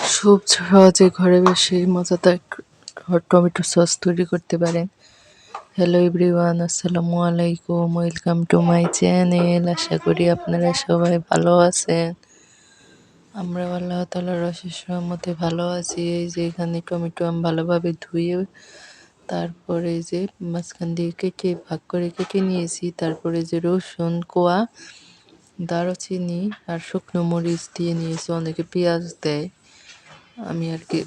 খুব সহজে ঘরে বসে মজাদার টমেটো সস তৈরি করতে পারেন। হ্যালো এভরিওয়ান, আসসালামু আলাইকুম, ওয়েলকাম টু মাই চ্যানেল। আশা করি আপনারা সবাই ভালো আছেন। আমরা আল্লাহ তাআলার অশেষ রহমতে ভালো আছি। এই যে এখানে টমেটো আমি ভালোভাবে ধুয়ে তারপরে যে মাঝখান দিয়ে কেটে ভাগ করে কেটে নিয়েছি। তারপরে যে রসুন কোয়া, দারুচিনি আর শুকনো মরিচ দিয়ে নিয়েছি। অনেকে পেঁয়াজ দেয়, আমি আর কি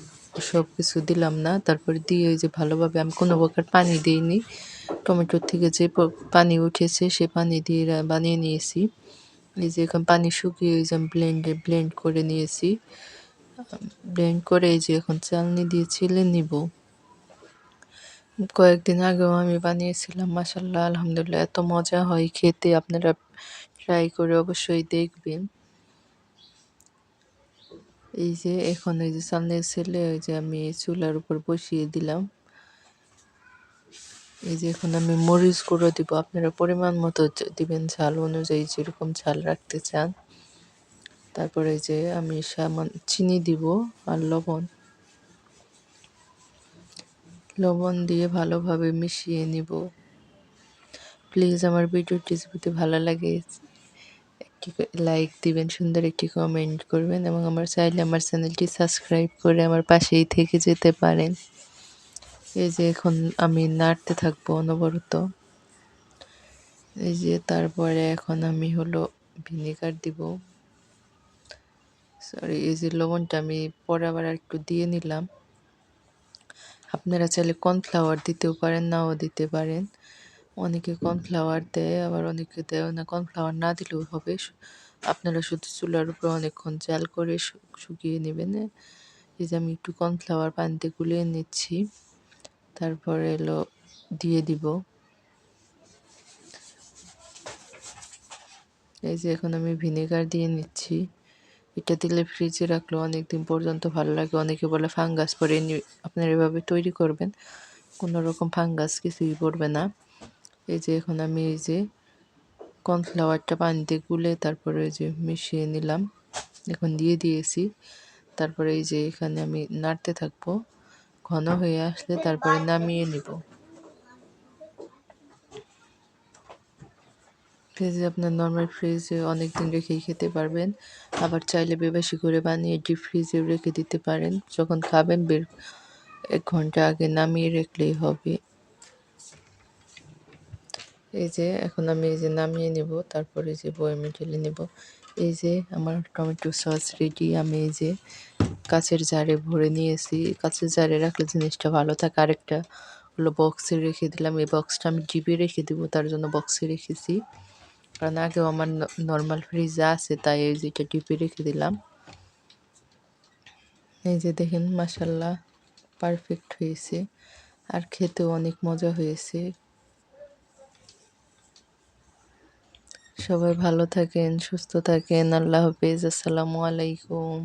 সব কিছু দিলাম না। তারপরে দিয়ে ওই যে ভালোভাবে আমি কোনো প্রকার পানি দিইনি। টমেটোর থেকে যে পানি উঠেছে সে পানি দিয়ে বানিয়ে নিয়েছি। এই যে এখন পানি শুকিয়ে ওই যে আমি ব্লেন্ড করে নিয়েছি। ব্লেন্ড করে এই যে এখন চালনি দিয়ে ছেলে নিব। কয়েকদিন আগেও আমি বানিয়েছিলাম, মাশাল্লাহ আলহামদুলিল্লাহ এত মজা হয় খেতে, আপনারা ট্রাই করে অবশ্যই দেখবেন। এই যে এখন এই যে চালনি ছেলে ওই যে আমি চুলার উপর বসিয়ে দিলাম। এই যে এখন আমি মরিচ গুঁড়ো দিব, আপনারা পরিমাণ মতো দিবেন, ঝাল অনুযায়ী যেরকম ঝাল রাখতে চান। তারপরে যে আমি চিনি দিব আর লবণ দিয়ে ভালোভাবে মিশিয়ে নিব। প্লিজ আমার ভিডিওটি যদি ভালো লাগে একটি লাইক দিবেন, সুন্দর একটি কমেন্ট করবেন এবং আমার চাইলে আমার চ্যানেলটি সাবস্ক্রাইব করে আমার পাশেই থেকে যেতে পারেন। এই যে এখন আমি নাড়তে থাকবো অনবরত। এই যে তারপরে এখন আমি হলো ভিনেগার দিব। সরি, এই যে লবণটা আমি পরে আবার একটু দিয়ে নিলাম। আপনারা চাইলে কর্নফ্লাওয়ার দিতেও পারেন, নাও দিতে পারেন। অনেকে কর্নফ্লাওয়ার দেয়, আবার অনেকে দেয় না। কর্নফ্লাওয়ার না দিলেও হবে। আপনারা শুধু চুলার উপর অনেকক্ষণ জাল করে শুকিয়ে নেবেন। এই যে আমি একটু কর্নফ্লাওয়ার পানিতে গুলিয়ে নিচ্ছি, তারপরে এলো দিয়ে দিব। এই যে এখন আমি ভিনেগার দিয়ে নিচ্ছি। এটা দিলে ফ্রিজে রাখলেও অনেকদিন পর্যন্ত ভালো লাগে। অনেকে বলে ফাঙ্গাস পড়ে, আপনারা এভাবে তৈরি করবেন, কোনো রকম ফাঙ্গাস কিছুই পড়বে না। এই যে এখন আমি এই যে কর্নফ্লাওয়ারটা পানিতে গুলে তারপরে এই যে মিশিয়ে নিলাম, এখন দিয়ে দিয়েছি। তারপরে এই যে এখানে আমি নাড়তে থাকবো, ঘন হয়ে আসলে তারপরে নামিয়ে নিব। ফ্রিজে আপনার নর্মাল ফ্রিজে অনেক দিন রেখেই খেতে পারবেন। আবার চাইলে বেশি করে বানিয়ে ডিপ ফ্রিজেও রেখে দিতে পারেন। যখন খাবেন 1 ঘন্টা আগে নামিয়ে রাখলেই হবে। এই যে এখন আমি এই যে নামিয়ে নেব, তারপরে যে বয়ামে ঢেলে নেব। এই যে আমার টমেটো সস রেডি। আমি এই যে কাচের জারে ভরে নিয়েছি। কাচের জারে রাখলে জিনিসটা ভালো থাকে। আরেকটা হলো বক্সে রেখে দিলাম। এই বক্সটা আমি ডিপে রেখে দিব, তার জন্য বক্সে রেখেছি। কারণ আগেও আমার নর্মাল ফ্রিজে আছে, তাই এই যে এটা ডিপে রেখে দিলাম। এই যে দেখেন মাশাল্লাহ পারফেক্ট হয়েছে, আর খেতেও অনেক মজা হয়েছে। সবাই ভালো থাকেন, সুস্থ থাকেন। আল্লাহ হাফেজ, আসসালামু আলাইকুম।